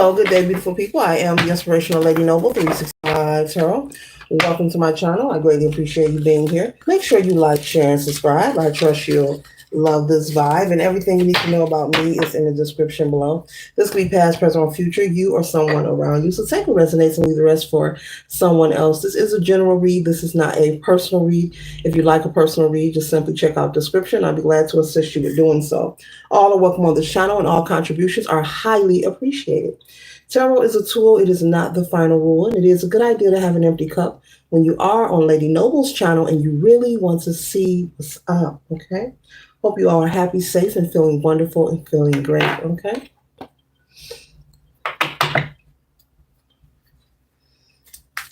Hello, good day, beautiful people. I am the Inspirational Lady Noble 365 Tarot. Welcome to my channel. I greatly appreciate you being here. Make sure you like, share, and subscribe. I trust you'll love this vibe, and everything you need to know about me is in the description below. This could be past, present, or future, you or someone around you. So take what resonates and leave the rest for someone else. This is a general read. This is not a personal read. If you'd like a personal read, just simply check out the description. I'll be glad to assist you with doing so. All are welcome on this channel, and all contributions are highly appreciated. Tarot is a tool. It is not the final rule, and it is a good idea to have an empty cup when you are on Lady Noble's channel and you really want to see what's up, okay? Hope you all are happy, safe, and feeling wonderful and feeling great, okay?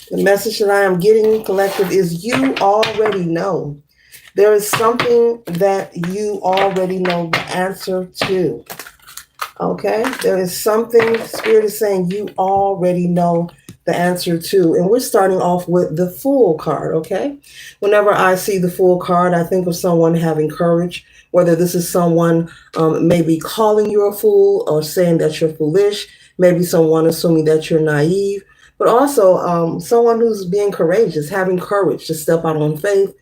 The message that I am getting, collective, is you already know. There is something that you already know the answer to. Okay, there is something Spirit is saying you already know the answer to. And we're starting off with the Fool card, okay? Whenever I see the Fool card, I think of someone having courage, whether this is someone maybe calling you a fool or saying that you're foolish, maybe someone assuming that you're naive, but also someone who's being courageous, having courage to step out on faith,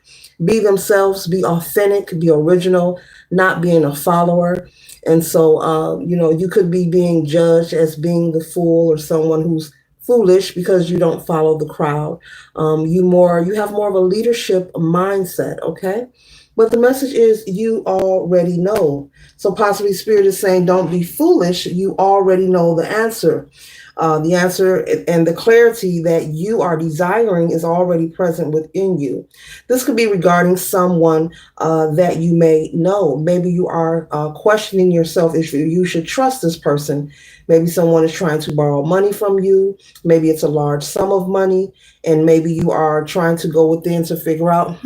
be themselves, be authentic, be original, not being a follower. And so, you could be being judged as being the fool or someone who's foolish because you don't follow the crowd. You have more of a leadership mindset, okay? But the message is you already know. So possibly Spirit is saying don't be foolish. You already know the answer. The answer and the clarity that you are desiring is already present within you. This could be regarding someone that you may know. Maybe you are questioning yourself if you should trust this person. Maybe someone is trying to borrow money from you. Maybe it's a large sum of money. And maybe you are trying to go within to figure out,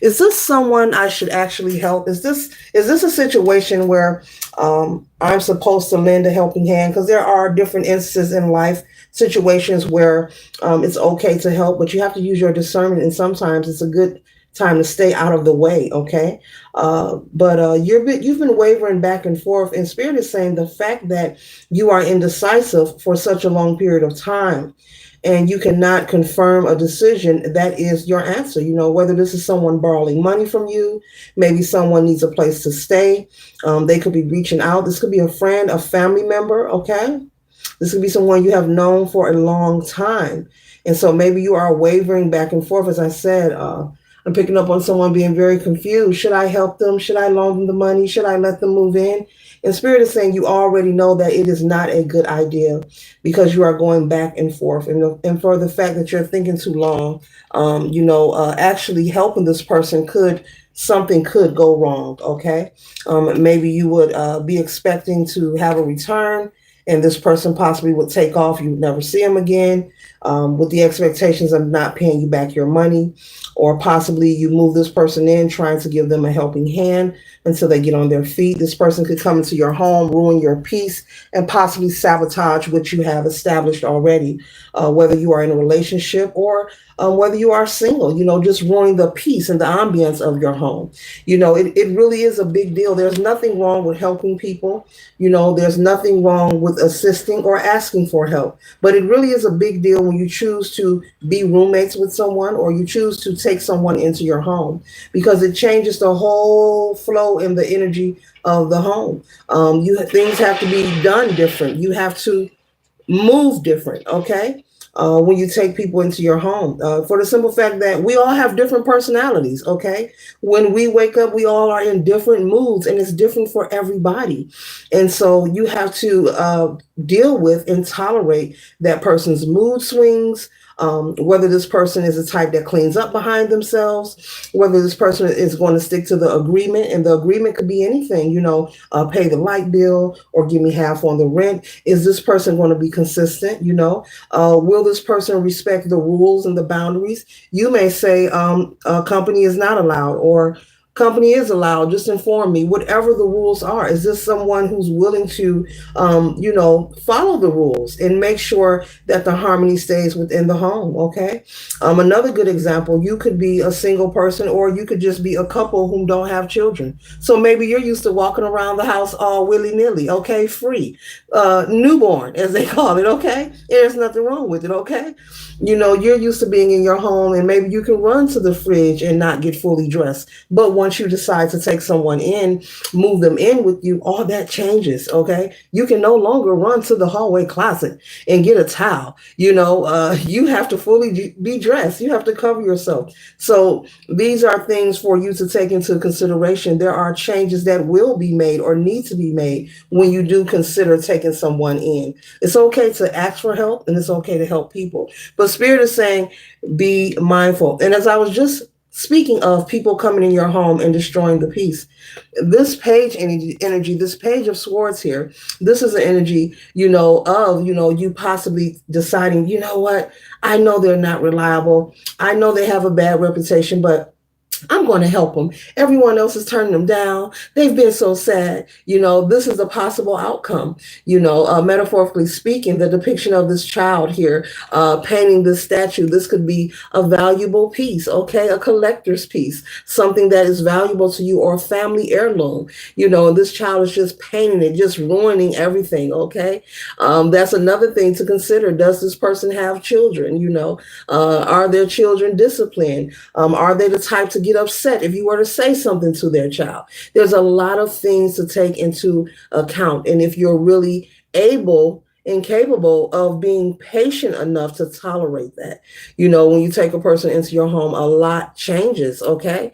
is this someone I should actually help? Is this a situation where I'm supposed to lend a helping hand? Because there are different instances in life, situations where it's okay to help, but you have to use your discernment. And sometimes it's a good time to stay out of the way, okay? But you've been wavering back and forth, and Spirit is saying the fact that you are indecisive for such a long period of time, and you cannot confirm a decision, that is your answer. Whether this is someone borrowing money from you, maybe someone needs a place to stay. They could be reaching out. This could be a friend, a family member, okay? This could be someone you have known for a long time. And so maybe you are wavering back and forth. As I said, I'm picking up on someone being very confused. Should I help them? Should I loan them the money? Should I let them move in? And Spirit is saying you already know that it is not a good idea because you are going back and forth. And for the fact that you're thinking too long, actually helping this person something could go wrong, okay? Maybe you would be expecting to have a return, and this person possibly would take off. You would never see them again, with the expectations of not paying you back your money. Or possibly you move this person in trying to give them a helping hand until they get on their feet. This person could come into your home, ruin your peace, and possibly sabotage what you have established already, whether you are in a relationship or whether you are single, just ruining the peace and the ambience of your home. It really is a big deal. There's nothing wrong with helping people. There's nothing wrong with assisting or asking for help. But it really is a big deal when you choose to be roommates with someone or you choose to take someone into your home, because it changes the whole flow and the energy of the home. Things have to be done different. You have to move different, okay? When you take people into your home, for the simple fact that we all have different personalities, okay? When we wake up, we all are in different moods, and it's different for everybody. And so you have to deal with and tolerate that person's mood swings, whether this person is the type that cleans up behind themselves, whether this person is going to stick to the agreement, and the agreement could be anything, pay the light bill or give me half on the rent. Is this person going to be consistent? Will this person respect the rules and the boundaries? You may say company is not allowed, or Company is allowed. Just inform me. Whatever the rules are, is this someone who's willing to, follow the rules and make sure that the harmony stays within the home? Okay. Another good example: you could be a single person, or you could just be a couple who don't have children. So maybe you're used to walking around the house all willy nilly. Okay, free, newborn as they call it. Okay, there's nothing wrong with it. Okay. You're used to being in your home, and maybe you can run to the fridge and not get fully dressed. But once you decide to take someone in, move them in with you, all that changes. Okay. You can no longer run to the hallway closet and get a towel. You have to fully be dressed. You have to cover yourself. So these are things for you to take into consideration. There are changes that will be made or need to be made when you do consider taking someone in. It's okay to ask for help, and it's okay to help people. But Spirit is saying, be mindful. And as I was just speaking of people coming in your home and destroying the peace, this page energy, this page of swords here, this is an energy, you possibly deciding, you know what, I know they're not reliable. I know they have a bad reputation, but I'm going to help them. Everyone else is turning them down. They've been so sad. This is a possible outcome. Metaphorically speaking, the depiction of this child here, painting this statue, this could be a valuable piece, okay? A collector's piece, something that is valuable to you, or a family heirloom, and this child is just painting it, just ruining everything, okay? That's another thing to consider. Does this person have children? Are their children disciplined? Are they the type to get upset if you were to say something to their child? There's a lot of things to take into account. And if you're really able and capable of being patient enough to tolerate that, when you take a person into your home, a lot changes, okay?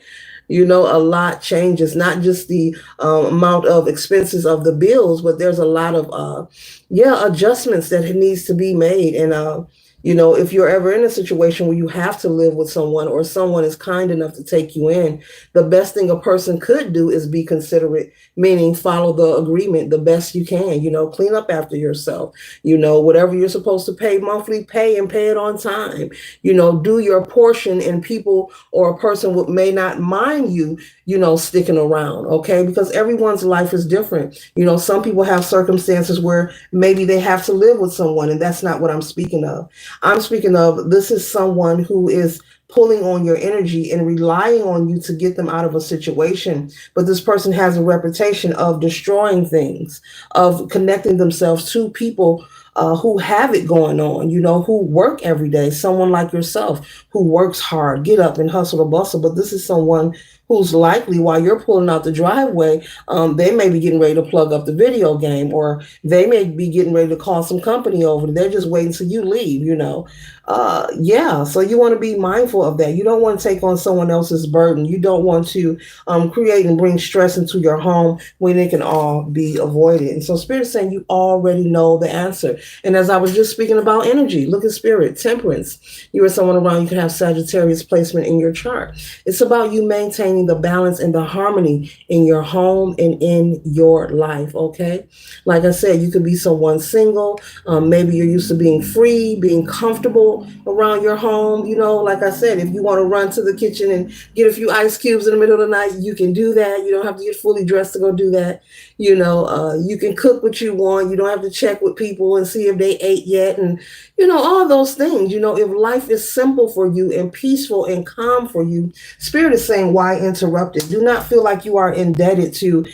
A lot changes, not just the amount of expenses of the bills, but there's a lot of, adjustments that needs to be made. And, if you're ever in a situation where you have to live with someone, or someone is kind enough to take you in, the best thing a person could do is be considerate, meaning follow the agreement the best you can, clean up after yourself, whatever you're supposed to pay monthly, pay, and pay it on time, do your portion, and people or a person may not mind you, sticking around, okay? Because everyone's life is different. Some people have circumstances where maybe they have to live with someone, and that's not what I'm speaking of. I'm speaking of, this is someone who is pulling on your energy and relying on you to get them out of a situation. But this person has a reputation of destroying things, of connecting themselves to people who have it going on, who work every day. Someone like yourself who works hard, get up and hustle and bustle. But this is someone who's likely, while you're pulling out the driveway, they may be getting ready to plug up the video game, or they may be getting ready to call some company over. They're just waiting till you leave, So you want to be mindful of that. You don't want to take on someone else's burden. You don't want to create and bring stress into your home when it can all be avoided. And so Spirit's saying you already know the answer. And as I was just speaking about energy, look at Spirit, temperance. You or someone around you can have Sagittarius placement in your chart. It's about you maintaining the balance and the harmony in your home and in your life, okay? Like I said, you could be someone single. Maybe you're used to being free, being comfortable around your home. Like I said, if you want to run to the kitchen and get a few ice cubes in the middle of the night, you can do that. You don't have to get fully dressed to go do that. You can cook what you want. You don't have to check with people and see if they ate yet. And, all those things. If life is simple for you and peaceful and calm for you, Spirit is saying, why interrupt it? Do not feel like you are indebted to,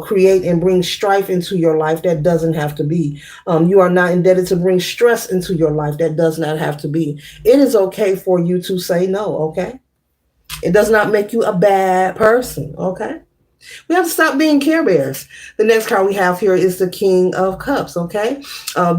create and bring strife into your life. That doesn't have to be. You are not indebted to bring stress into your life. That does not have to be. It is okay for you to say no, okay? It does not make you a bad person, okay? We have to stop being Care Bears. The next card we have here is the King of Cups, okay?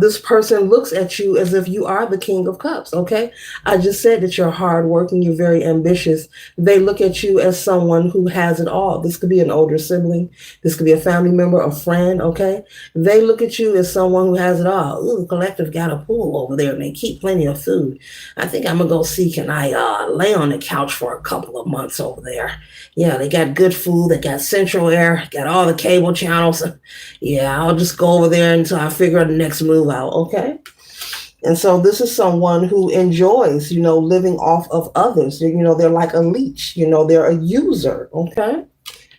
This person looks at you as if you are the King of Cups, okay? I just said that you're hardworking, you're very ambitious. They look at you as someone who has it all. This could be an older sibling. This could be a family member, a friend, okay? They look at you as someone who has it all. Ooh, the collective got a pool over there and they keep plenty of food. I think I'm going to go see, can I lay on the couch for a couple of months over there? Yeah, they got good food. They got Central Air, got all the cable channels. Yeah, I'll just go over there until I figure out the next move out, okay? And so this is someone who enjoys, living off of others. They're like a leech, they're a user, okay?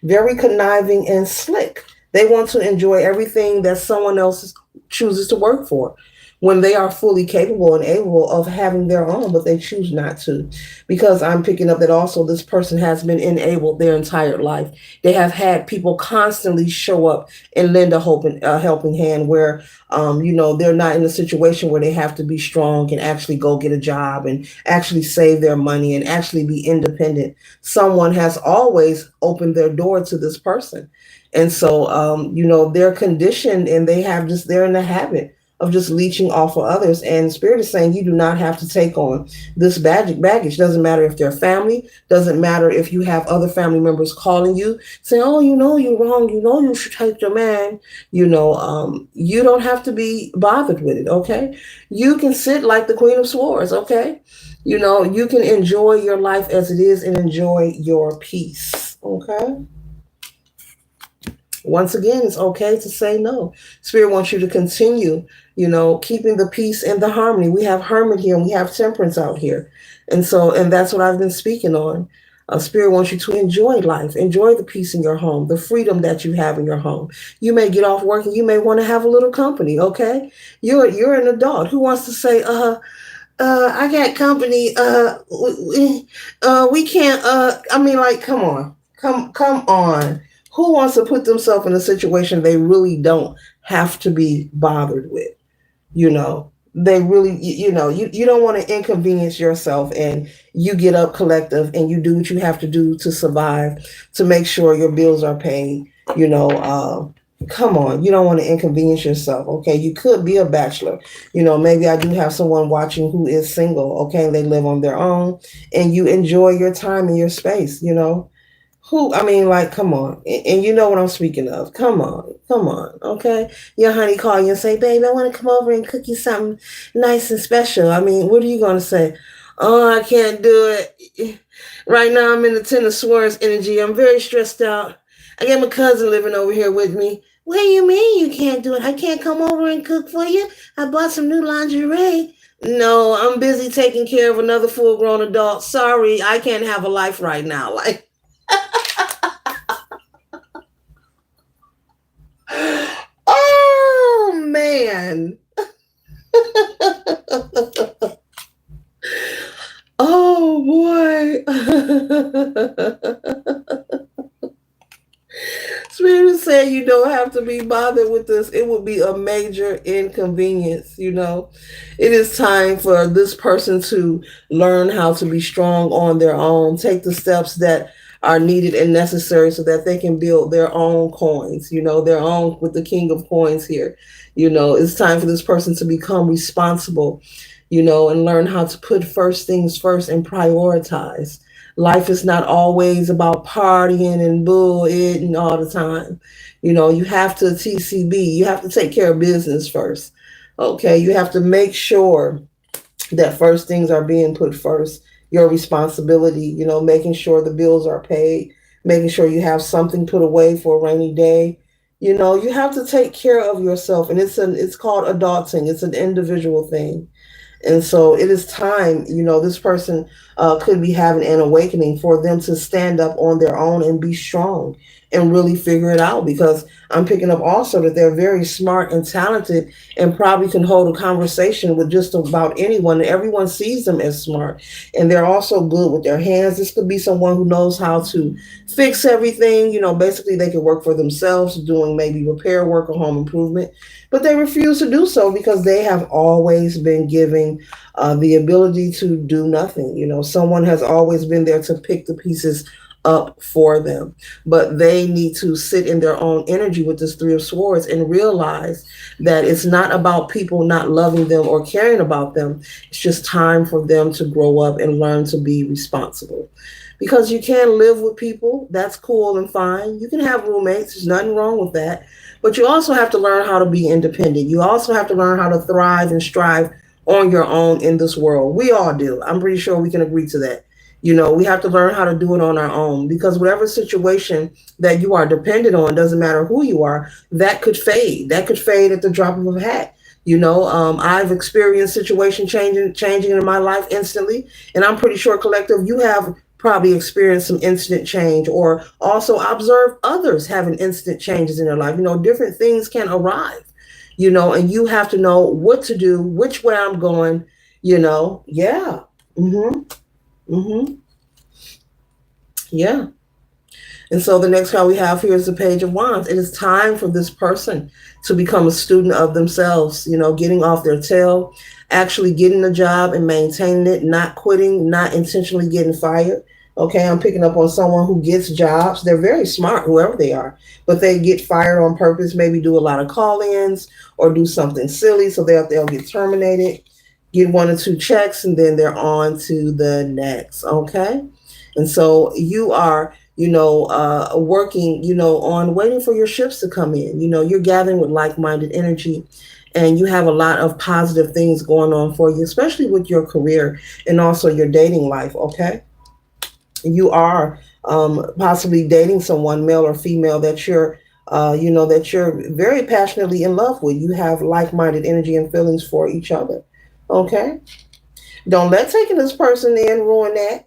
Very conniving and slick. They want to enjoy everything that someone else chooses to work for when they are fully capable and able of having their own, but they choose not to. Because I'm picking up that also this person has been enabled their entire life. They have had people constantly show up and lend a helping hand where, they're not in a situation where they have to be strong and actually go get a job and actually save their money and actually be independent. Someone has always opened their door to this person. And so, they're conditioned and they're in the habit of just leeching off of others. And Spirit is saying you do not have to take on this baggage. Doesn't matter if they're family, doesn't matter if you have other family members calling you saying, oh, you're wrong, you should take your man. You don't have to be bothered with it, okay? You can sit like the Queen of Swords, okay? You can enjoy your life as it is and enjoy your peace, okay? Once again, it's okay to say no. Spirit wants you to continue, keeping the peace and the harmony. We have hermit here and we have temperance out here. And that's what I've been speaking on. Spirit wants you to enjoy life, enjoy the peace in your home, the freedom that you have in your home. You may get off work and you may want to have a little company, okay? You're an adult who wants to say, I got company. We can't. Like, come on, come on. Who wants to put themselves in a situation they really don't have to be bothered with? They really, you don't want to inconvenience yourself, and you get up collective and you do what you have to do to survive, to make sure your bills are paid. Come on, you don't want to inconvenience yourself. Okay, you could be a bachelor. Maybe I do have someone watching who is single. Okay, they live on their own, and you enjoy your time and your space. Come on. And you know what I'm speaking of. Come on, okay? Your honey call you and say, babe, I want to come over and cook you something nice and special. What are you going to say? Oh, I can't do it. Right now, I'm in the Ten of Swords energy. I'm very stressed out. I got my cousin living over here with me. What do you mean you can't do it? I can't come over and cook for you. I bought some new lingerie. No, I'm busy taking care of another full-grown adult. Sorry, I can't have a life right now. Oh man. Oh boy. Spirit said you don't have to be bothered with this. It would be a major inconvenience. It is time for this person to learn how to be strong on their own, take the steps that are needed and necessary so that they can build their own coins, their own, with the king of coins here. It's time for this person to become responsible, and learn how to put first things first and prioritize. Life is not always about partying and bull-ing all the time. You have to TCB, you have to take care of business first. Okay, you have to make sure that first things are being put first. Your responsibility, making sure the bills are paid, making sure you have something put away for a rainy day. You have to take care of yourself, and it's called adulting. It's an individual thing. And so it is time, this person could be having an awakening for them to stand up on their own and be strong and really figure it out, because I'm picking up also that they're very smart and talented and probably can hold a conversation with just about anyone. Everyone sees them as smart, and they're also good with their hands. This could be someone who knows how to fix everything. Basically they can work for themselves doing maybe repair work or home improvement, but they refuse to do so because they have always been giving the ability to do nothing. Someone has always been there to pick the pieces up for them, but they need to sit in their own energy with this Three of Swords and realize that it's not about people not loving them or caring about them. It's just time for them to grow up and learn to be responsible, because you can live with people. That's cool and fine. You can have roommates. There's nothing wrong with that. But you also have to learn how to be independent. You also have to learn how to thrive and strive on your own in this world. We all do. I'm pretty sure we can agree to that. We have to learn how to do it on our own, because whatever situation that you are dependent on, doesn't matter who you are, that could fade. That could fade at the drop of a hat. I've experienced situation changing in my life instantly, and I'm pretty sure collective you have probably experienced some instant change, or also observe others having instant changes in their life. Different things can arrive, and you have to know what to do, which way I'm going. Yeah. Mhm. Mhm. Yeah. And so the next card we have here is the Page of Wands. It is time for this person to become a student of themselves, getting off their tail, actually getting a job and maintaining it, not quitting, not intentionally getting fired. Okay, I'm picking up on someone who gets jobs. They're very smart, whoever they are, but they get fired on purpose, maybe do a lot of call ins or do something silly. So they'll get terminated, get one or two checks, and then they're on to the next. Okay. And so you are working, on waiting for your ships to come in. You're gathering with like minded energy, and you have a lot of positive things going on for you, especially with your career and also your dating life. Okay. You are possibly dating someone, male or female, that you're very passionately in love with. You have like minded energy and feelings for each other. Okay. Don't let taking this person in ruin that.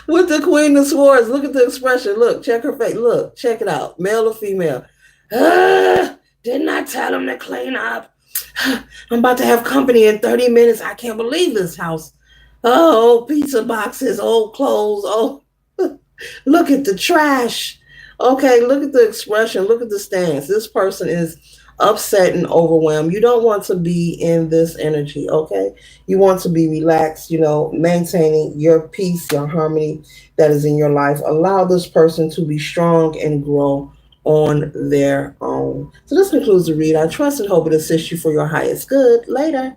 With the Queen of Swords, look at the expression. Look, check her face. Look, check it out. Male or female? Didn't I tell him to clean up? I'm about to have company in 30 minutes. I can't believe this house. Oh, pizza boxes, old clothes. Oh, look at the trash. Okay, look at the expression. Look at the stance. This person is upset and overwhelmed. You don't want to be in this energy, okay? You want to be relaxed, maintaining your peace, your harmony that is in your life. Allow this person to be strong and grow on their own. So this concludes the read. I trust and hope it assists you for your highest good. Later.